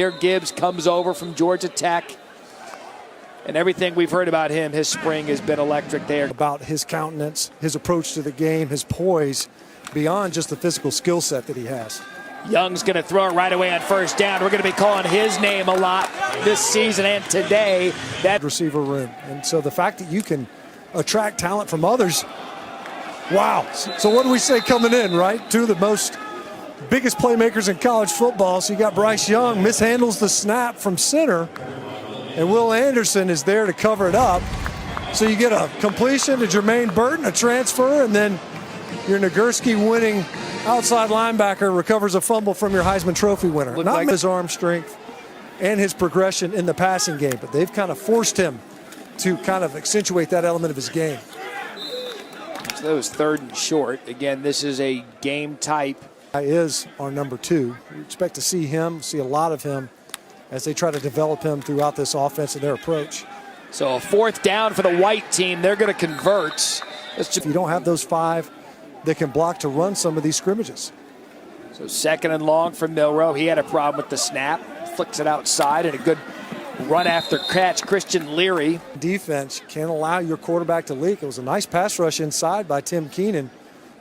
Jahmyr Gibbs comes over from Georgia Tech. And everything we've heard about him, his spring has been electric there. About his countenance, his approach to the game, his poise, beyond just the physical skill set that he has. Young's going to throw it right away on first down. We're going to be calling his name a lot this season and today. That receiver room. And so the fact that you can attract talent from others, wow. So what do we say coming in, right? Two of the biggest playmakers in college football. So you got Bryce Young, mishandles the snap from center, and Will Anderson is there to cover it up. So you get a completion to Jermaine Burton, a transfer, and then your Nagurski winning outside linebacker recovers a fumble from your Heisman Trophy winner. Not like his arm strength and his progression in the passing game, but they've kind of forced him to kind of accentuate that element of his game. So that was 3rd and short. Again, this is a game type. Is our number 2. We expect to see a lot of him as they try to develop him throughout this offense and their approach. So a 4th down for the white team. They're going to convert. If you don't have those 5 that can block to run some of these scrimmages. So 2nd and long for Milroe. He had a problem with the snap. Flicks it outside, and a good run after catch. Christian Leary. Defense can't allow your quarterback to leak. It was a nice pass rush inside by Tim Keenan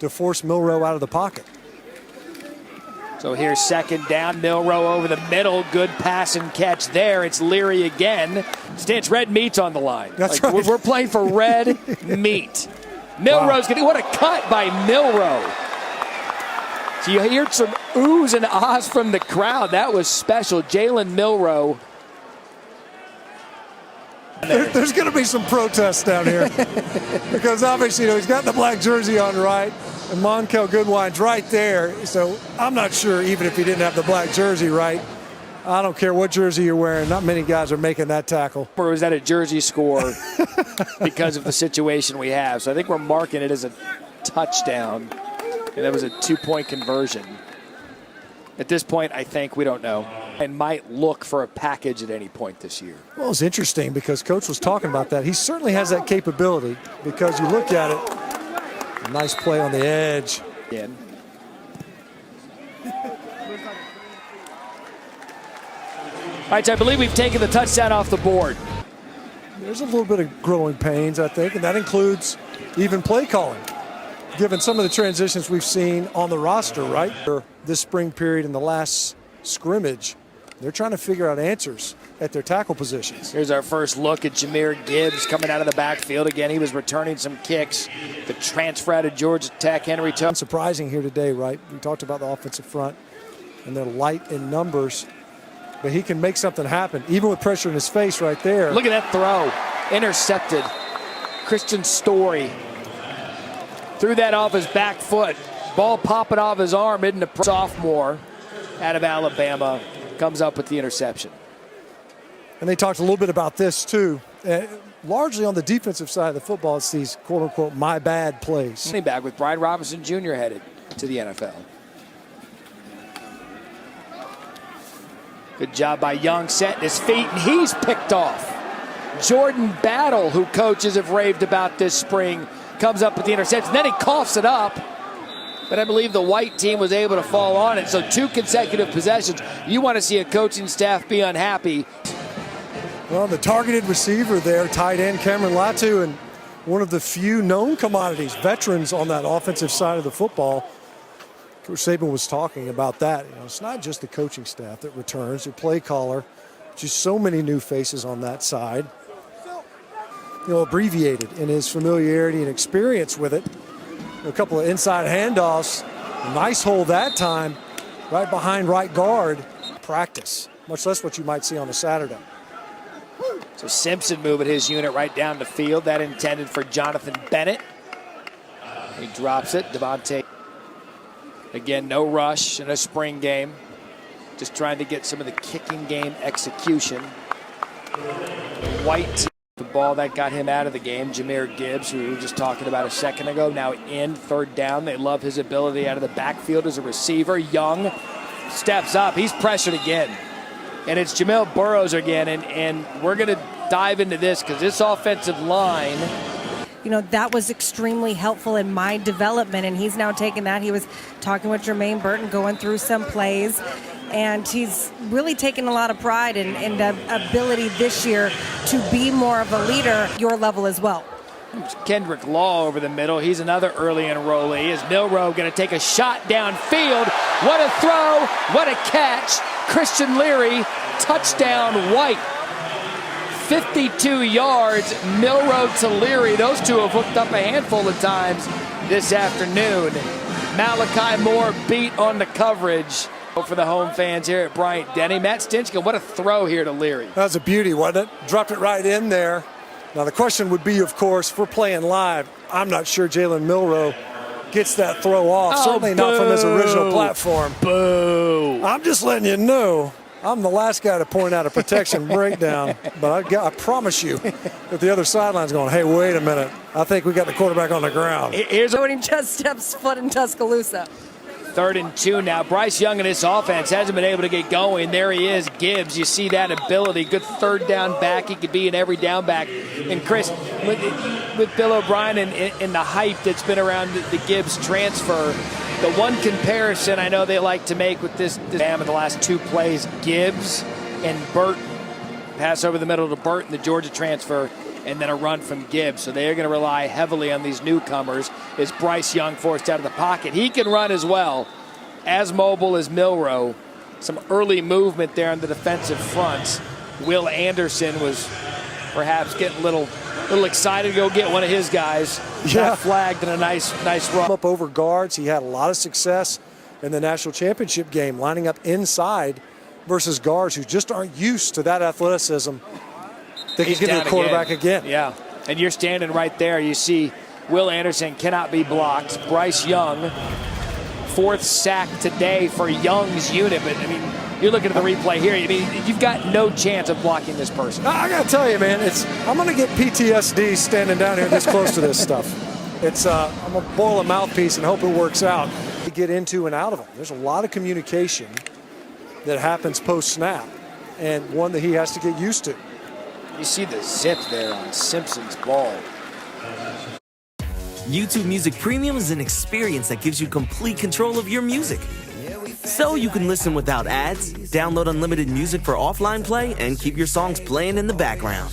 to force Milroe out of the pocket. So here's 2nd down. Milroe over the middle. Good pass and catch there. It's Leary again. Stance, red meat's on the line. That's right. We're playing for red meat. Milroe's getting, what a cut by Milroe. So you hear some oohs and ahs from the crowd. That was special. Jalen Milroe. There's going to be some protests down here because obviously, he's got the black jersey on, right? And Monkel Goodwine's right there. So I'm not sure, even if he didn't have the black jersey, right? I don't care what jersey you're wearing. Not many guys are making that tackle. Or was that a jersey score because of the situation we have? So I think we're marking it as a touchdown. And that was a 2-point conversion. At this point, I think we don't know. And might look for a package at any point this year. Well, it's interesting because Coach was talking about that. He certainly has that capability because you look at it, a nice play on the edge. Again. All right, so I believe we've taken the touchdown off the board. There's a little bit of growing pains, I think, and that includes even play calling, given some of the transitions we've seen on the roster, right? This spring period in the last scrimmage, they're trying to figure out answers at their tackle positions. Here's our first look at Jahmyr Gibbs coming out of the backfield. Again, he was returning some kicks. The transfer out of Georgia Tech, Henry Tuck. Surprising here today, right? We talked about the offensive front, and they're light in numbers. But he can make something happen, even with pressure in his face right there. Look at that throw. Intercepted. Christian Story threw that off his back foot. Ball popping off his arm into the sophomore out of Alabama. Comes up with the interception. And they talked a little bit about this, too. Largely on the defensive side of the football, it's these quote-unquote my bad plays. Running back with Brian Robinson Jr. headed to the NFL. Good job by Young, setting his feet, and he's picked off. Jordan Battle, who coaches have raved about this spring, comes up with the interception. Then he coughs it up, but I believe the white team was able to fall on it. So 2 consecutive possessions. You want to see a coaching staff be unhappy. Well, the targeted receiver there, tight end Cameron Latu, and one of the few known commodities, veterans on that offensive side of the football. Coach Saban was talking about that. It's not just the coaching staff that returns, the play caller, just so many new faces on that side. Abbreviated in his familiarity and experience with it. A couple of inside handoffs. Nice hole that time, right behind right guard. Practice, much less what you might see on a Saturday. So Simpson moving his unit right down the field. That intended for Jonathan Bennett. He drops it. Devontae. Again, no rush in a spring game. Just trying to get some of the kicking game execution. White, the ball that got him out of the game. Jahmyr Gibbs, who we were just talking about a second ago, now in 3rd down. They love his ability out of the backfield as a receiver. Young steps up. He's pressured again. And it's Jamil Burroughs again. And we're going to dive into this because this offensive line, that was extremely helpful in my development, and he's now taken that. He was talking with Jermaine Burton, going through some plays. And he's really taken a lot of pride in the ability this year to be more of a leader, your level as well. Kendrick Law over the middle. He's another early enrollee. Is Milroe going to take a shot downfield? What a throw. What a catch. Christian Leary, touchdown White. 52 yards, Milroe to Leary. Those two have hooked up a handful of times this afternoon. Malachi Moore beat on the coverage for the home fans here at Bryant-Denny. Matt Stinchcomb, what a throw here to Leary. That was a beauty, wasn't it? Dropped it right in there. Now the question would be, of course, if we're playing live, I'm not sure Jalen Milroe gets that throw off. Certainly not from his original platform. Boo. I'm just letting you know, I'm the last guy to point out a protection breakdown, but I promise you that the other sideline's going, hey, wait a minute. I think we got the quarterback on the ground. Here's When he just steps foot in Tuscaloosa. 3rd and 2 now. Bryce Young and his offense hasn't been able to get going. There he is, Gibbs. You see that ability. Good 3rd down back. He could be an every down back. And Chris, with Bill O'Brien and the hype that's been around the Gibbs transfer, the one comparison I know they like to make with this in the last 2 plays, Gibbs and Burton. Pass over the middle to Burton, the Georgia transfer, and then a run from Gibbs. So they are going to rely heavily on these newcomers. Is Bryce Young forced out of the pocket? He can run as well, as mobile as Milroe. Some early movement there on the defensive fronts. Will Anderson was perhaps getting a little excited to go get one of his guys. Yeah. Got flagged in a nice run. Up over guards. He had a lot of success in the national championship game, lining up inside versus guards who just aren't used to that athleticism. They can get to the quarterback again. Yeah, and you're standing right there. You see Will Anderson cannot be blocked. Bryce Young, 4th sack today for Young's unit. But, I mean, you're looking at the replay here. I mean, you've got no chance of blocking this person. I got to tell you, man, I'm going to get PTSD standing down here this close to this stuff. I'm going to boil a mouthpiece and hope it works out to get into and out of him. There's a lot of communication that happens post-snap, and one that he has to get used to. You see the zip there on Simpson's ball. YouTube Music Premium is an experience that gives you complete control of your music. So you can listen without ads, download unlimited music for offline play, and keep your songs playing in the background.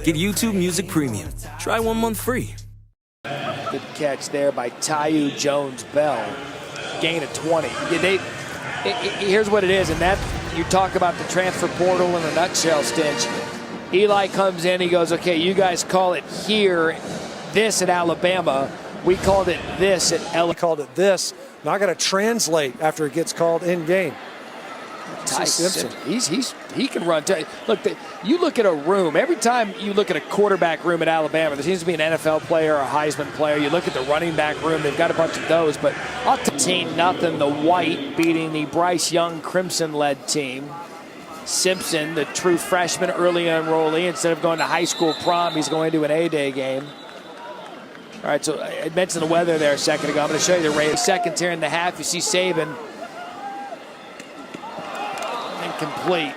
Get YouTube Music Premium. Try 1 month free. Good catch there by Tyu Jones-Bell. Gain of 20. Here's what it is, and that you talk about the transfer portal in a nutshell, Stinch. Eli comes in, he goes, okay, you guys call it here, this at Alabama. We called it this at LSU. We called it this. Now I got to translate after it gets called in game. Ty Simpson, he can run. Look, you look at a room. Every time you look at a quarterback room at Alabama, there seems to be an NFL player or a Heisman player. You look at the running back room. They've got a bunch of those. But 18-0, the White beating the Bryce Young Crimson-led team. Simpson, the true freshman, early enrollee. Instead of going to high school prom, he's going to an A-Day game. All right, so I mentioned the weather there a second ago. I'm going to show you the rate. Seconds here in the half. You see Saban. Incomplete.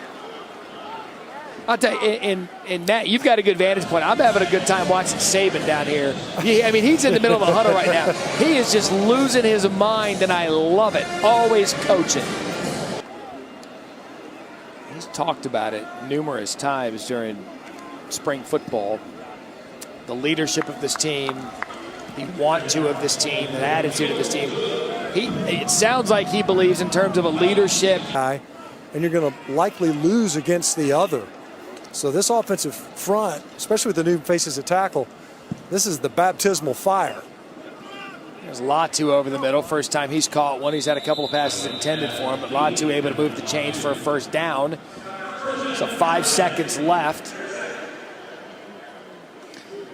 I'll tell you, in Matt, you've got a good vantage point. I'm having a good time watching Saban down here. I mean, he's in the middle of the huddle right now. He is just losing his mind, and I love it. Always coaching. He's talked about it numerous times during spring football. The leadership of this team, the want-to of this team, the attitude of this team. It sounds like he believes in terms of a leadership. And you're going to likely lose against the other. So this offensive front, especially with the new faces of tackle, this is the baptismal fire. There's Latu over the middle. First time he's caught one. He's had a couple of passes intended for him, but Latu able to move the chains for a first down. So 5 seconds left.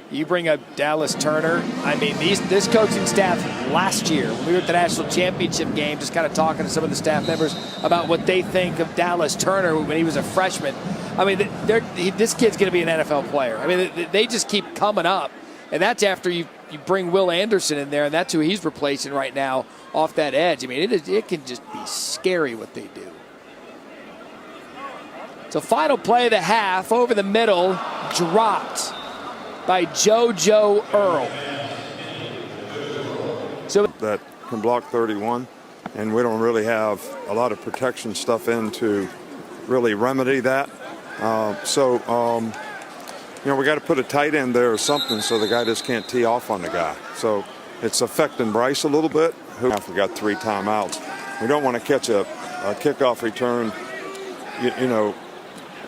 You bring up Dallas Turner. I mean, this coaching staff last year, when we were at the national championship game, just kind of talking to some of the staff members about what they think of Dallas Turner when he was a freshman. I mean, this kid's going to be an NFL player. I mean, they just keep coming up. And that's after you bring Will Anderson in there, and that's who he's replacing right now off that edge. I mean, it can just be scary what they do. So final play of the half, over the middle, dropped by JoJo Earl. So that can block 31. and we don't really have a lot of protection stuff in to really remedy that. We got to put a tight end there or something so the guy just can't tee off on the guy. So it's affecting Bryce a little bit. We got 3 timeouts. We don't want to catch a kickoff return,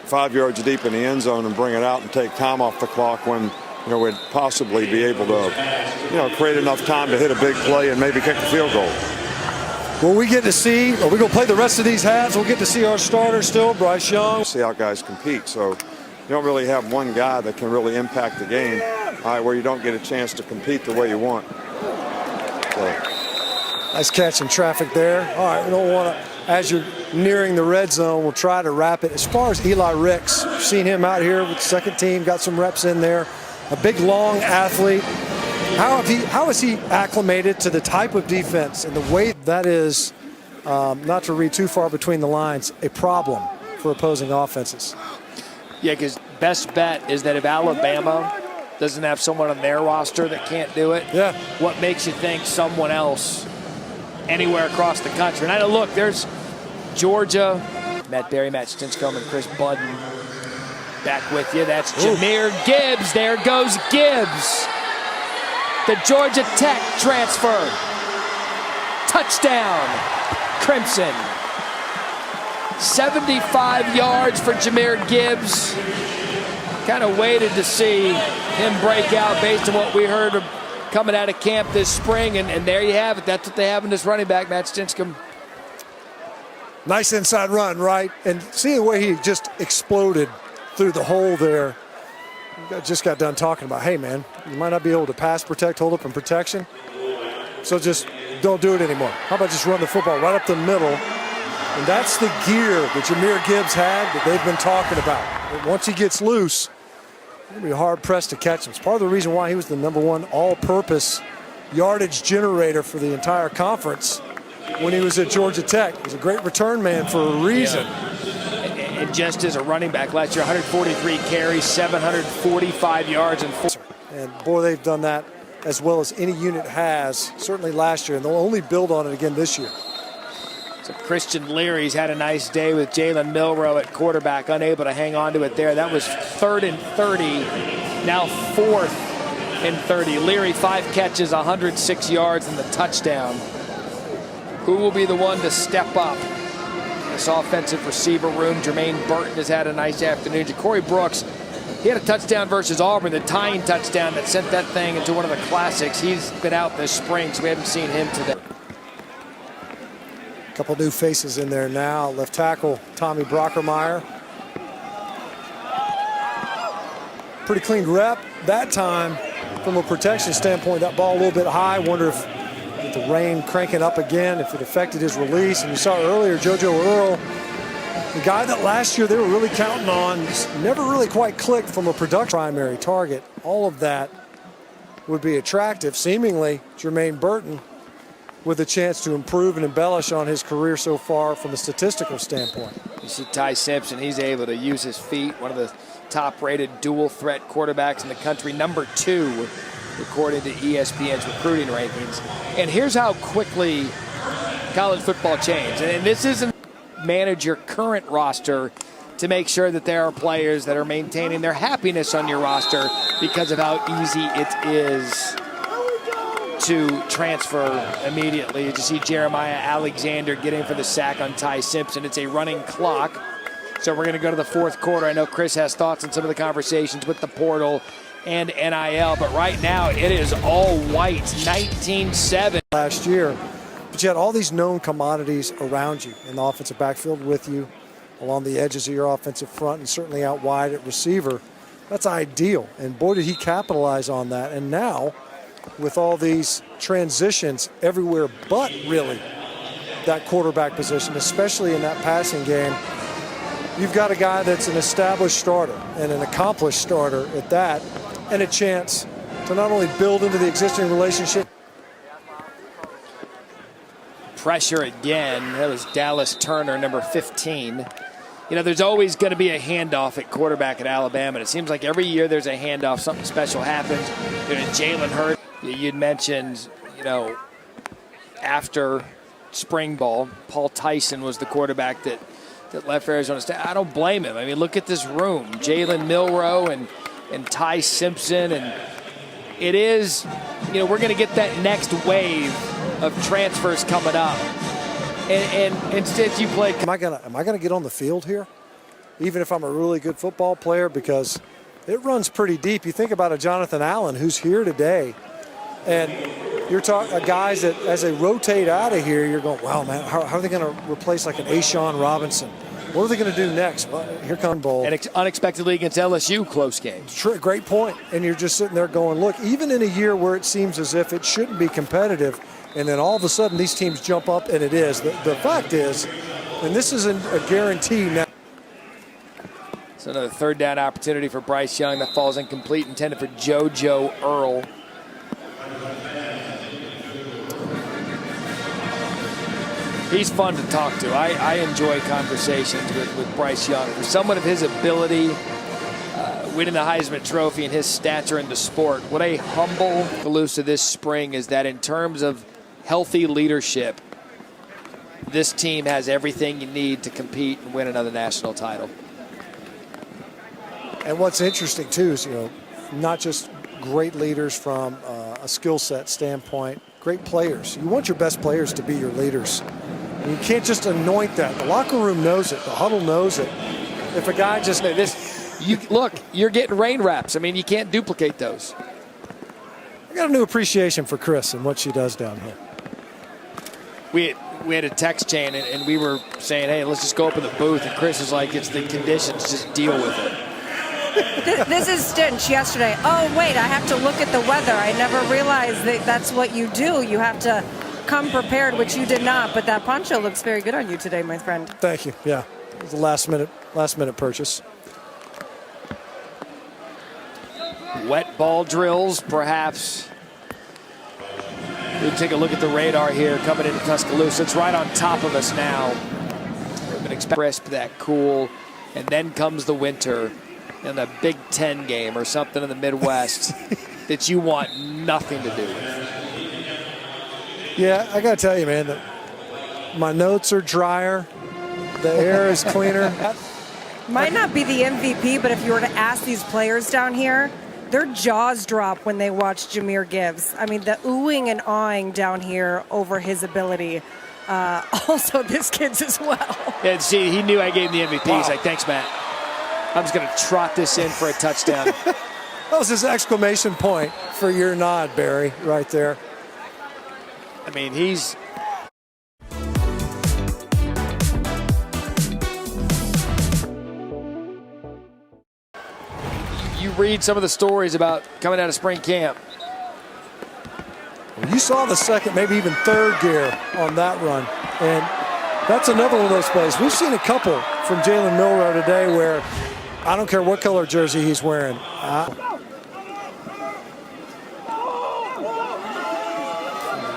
5 yards deep in the end zone and bring it out and take time off the clock when we'd possibly be able to, create enough time to hit a big play and maybe kick a field goal. Well, we get to see, we're going to play the rest of these halves. We'll get to see our starter still, Bryce Young. See how guys compete. So you don't really have one guy that can really impact the game, where you don't get a chance to compete the way you want. So. Nice catch in traffic there. All right, we don't want to, as you're nearing the red zone, we'll try to wrap it. As far as Eli Ricks, we've seen him out here with the second team, got some reps in there. A big, long athlete. How has he acclimated to the type of defense and the way that is, not to read too far between the lines, a problem for opposing offenses? Yeah, because best bet is that if Alabama doesn't have someone on their roster that can't do it, what makes you think someone else anywhere across the country? And I know, look, there's Georgia, Matt Berry, Matt Stinscombe, and Chris Budden back with you. That's Jahmyr Gibbs. There goes Gibbs. The Georgia Tech transfer. Touchdown, Crimson. 75 yards for Jahmyr Gibbs. Kind of waited to see him break out based on what we heard coming out of camp this spring, and there you have it. That's what they have in this running back, Matt Stinscombe. Nice inside run, right? And see the way he just exploded through the hole there. Just got done talking about, hey, man, you might not be able to pass protect, hold up in protection, so just don't do it anymore. How about just run the football right up the middle? And that's the gear that Jahmyr Gibbs had that they've been talking about. But once he gets loose, you're going to be hard-pressed to catch him. It's part of the reason why he was the #1 all-purpose yardage generator for the entire conference when he was at Georgia Tech. He was a great return man for a reason. And just as a running back last year, 143 carries, 745 yards, and boy, they've done that as well as any unit has, certainly last year, and they'll only build on it again this year. So Christian Leary's had a nice day with Jalen Milroe at quarterback, unable to hang on to it there. That was 3rd and 30, now 4th and 30. Leary, 5 catches, 106 yards, and the touchdown. Who will be the one to step up? This offensive receiver room. Jermaine Burton has had a nice afternoon. Ja'Cory Brooks, he had a touchdown versus Auburn, the tying touchdown that sent that thing into one of the classics. He's been out this spring, so we haven't seen him today. A couple new faces in there now. Left tackle Tommy Brockermeyer. Pretty clean rep that time from a protection standpoint. That ball a little bit high. Wonder if with the rain cranking up again, if it affected his release. And you saw earlier JoJo Earl, the guy that last year they were really counting on, never really quite clicked from a production primary target. All of that would be attractive. Seemingly, Jermaine Burton with a chance to improve and embellish on his career so far from a statistical standpoint. You see Ty Simpson, he's able to use his feet. One of the top-rated dual-threat quarterbacks in the country, #2, according to ESPN's recruiting rankings. And here's how quickly college football changed. And this isn't manage your current roster to make sure that there are players that are maintaining their happiness on your roster because of how easy it is to transfer immediately. You see Jeremiah Alexander getting for the sack on Ty Simpson. It's a running clock. So we're going to go to the 4th quarter. I know Chris has thoughts on some of the conversations with the portal and NIL, but right now it is all white, 19-7. Last year, but you had all these known commodities around you in the offensive backfield with you, along the edges of your offensive front, and certainly out wide at receiver. That's ideal, and boy, did he capitalize on that. And now, with all these transitions everywhere but really that quarterback position, especially in that passing game, you've got a guy that's an established starter and an accomplished starter at that, and a chance to not only build into the existing relationship. Pressure again. That was Dallas Turner, number 15. You know, there's always going to be a handoff at quarterback at Alabama. It seems like every year there's a handoff, something special happens. You know, Jalen Hurts, you'd mentioned, you know, after spring ball. Paul Tyson was the quarterback that left for Arizona State. I don't blame him. I mean, look at this room. Jalen Milroe and Ty Simpson. And it is, we're going to get that next wave of transfers coming up. And instead you play. Am I gonna get on the field here, even if I'm a really good football player? Because it runs pretty deep. You think about a Jonathan Allen who's here today, and you're talking guys that as they rotate out of here, you're going, wow, man, how are they going to replace like an Ashawn Robinson? What are they going to do next? Well, here comes Bowl. And unexpectedly against LSU, close game. Great point. And you're just sitting there going, look, even in a year where it seems as if it shouldn't be competitive, and then all of a sudden these teams jump up, and it is. The fact is, and this isn't a guarantee now. It's another third down opportunity for Bryce Young that falls incomplete, intended for JoJo Earl. He's fun to talk to. I enjoy conversations with Bryce Young. For someone of his ability, winning the Heisman Trophy and his stature in the sport, what a humble Calusa this spring is that in terms of healthy leadership, this team has everything you need to compete and win another national title. And what's interesting, too, is, not just great leaders from a skill set standpoint, great players. You want your best players to be your leaders. You can't just anoint that. The locker room knows it. The huddle knows it. If a guy just... Look, you're getting rain wraps. I mean, you can't duplicate those. I got a new appreciation for Chris and what she does down here. We had a text chain, and we were saying, hey, let's just go up in the booth. And Chris is like, it's the conditions. Just deal with it. This is Stinch yesterday. Oh, wait, I have to look at the weather. I never realized that that's what you do. You have to come prepared, which you did not. But that poncho looks very good on you today, my friend. Thank you. Yeah, it was a last minute purchase. Wet ball drills, perhaps. We'll take a look at the radar here coming into Tuscaloosa. It's right on top of us now. We've been expecting crisp, that cool, and then comes the winter and a Big Ten game or something in the Midwest that you want nothing to do with. Yeah, I got to tell you, man, that my notes are drier. The air is cleaner. Might not be the MVP, but if you were to ask these players down here, their jaws drop when they watch Jahmyr Gibbs. I mean, the oohing and awing down here over his ability. Also, this kid's as well. And see, he knew I gave him the MVP. Wow. He's like, thanks, Matt. I'm just going to trot this in for a touchdown. That was his exclamation point for your nod, Barry, right there. I mean, he's... You read some of the stories about coming out of spring camp. You saw the second, maybe even third gear on that run. And that's another one of those plays. We've seen a couple from Jalen Milroe today where I don't care what color jersey he's wearing.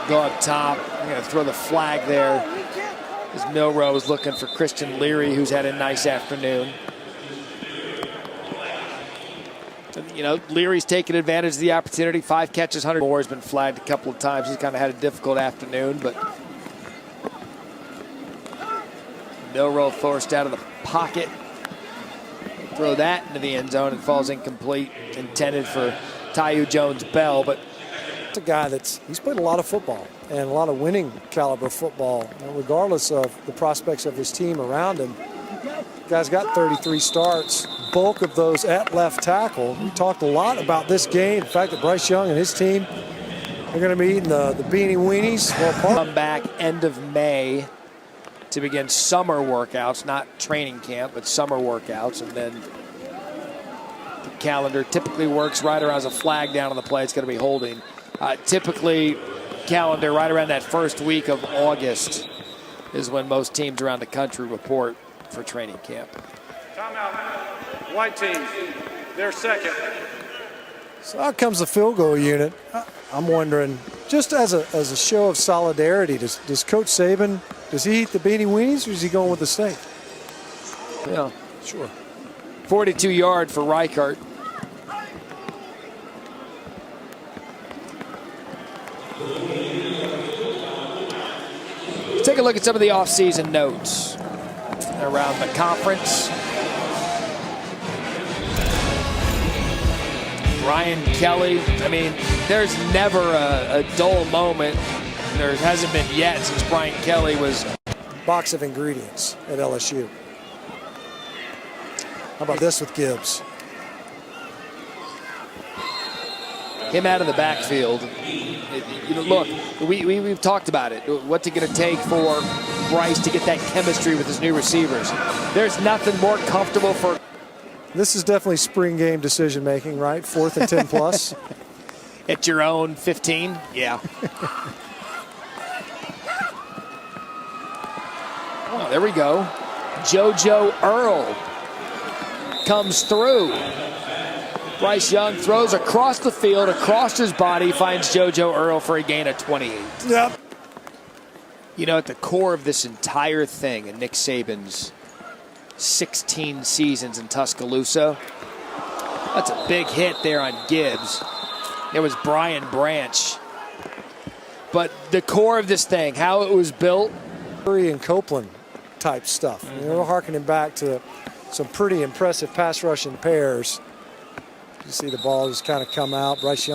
Go up top. I'm going to throw the flag there. As Milroe is looking for Christian Leary, who's had a nice afternoon. Leary's taken advantage of the opportunity. 5 catches, 100 more. Has been flagged a couple of times. He's kind of had a difficult afternoon, but Milroe forced out of the pocket. Throw that into the end zone and falls incomplete. Intended for Tyu Jones-Bell, but it's a guy he's played a lot of football and a lot of winning caliber football, regardless of the prospects of his team around him. The guy's got 33 starts, bulk of those at left tackle. We talked a lot about this game, the fact that Bryce Young and his team are going to be eating the beanie weenies. Come back end of May to begin summer workouts, not training camp, but summer workouts, and then the calendar typically works right around a flag down on the play. It's going to be holding. Typically, calendar right around that first week of August is when most teams around the country report for training camp. Timeout. White team, they're second. So out comes the field goal unit. I'm wondering, just as a show of solidarity, does Coach Saban, does he eat the beanie weenies or is he going with the steak? Yeah, sure. 42-yard for Reichert. take a look at some of the offseason notes around the conference. Brian Kelly, I mean, there's never a dull moment. There hasn't been yet since Brian Kelly was. Box of ingredients at LSU. How about this with Gibbs? Him out of the backfield. Look, we've talked about it. What's it going to take for Bryce to get that chemistry with his new receivers? There's nothing more comfortable for. This is definitely spring game decision making, right? 4th and 10 plus. At your own 15? Yeah. Oh, there we go. JoJo Earl comes through. Bryce Young throws across the field, across his body, finds JoJo Earl for a gain of 28. Yep. You know, at the core of this entire thing in Nick Saban's 16 seasons in Tuscaloosa, that's a big hit there on Gibbs. It was Brian Branch. But the core of this thing, how it was built. Curry and Copeland type stuff. You know, harkening back to some pretty impressive pass rushing pairs. You see the ball just kind of come out. Bryce Young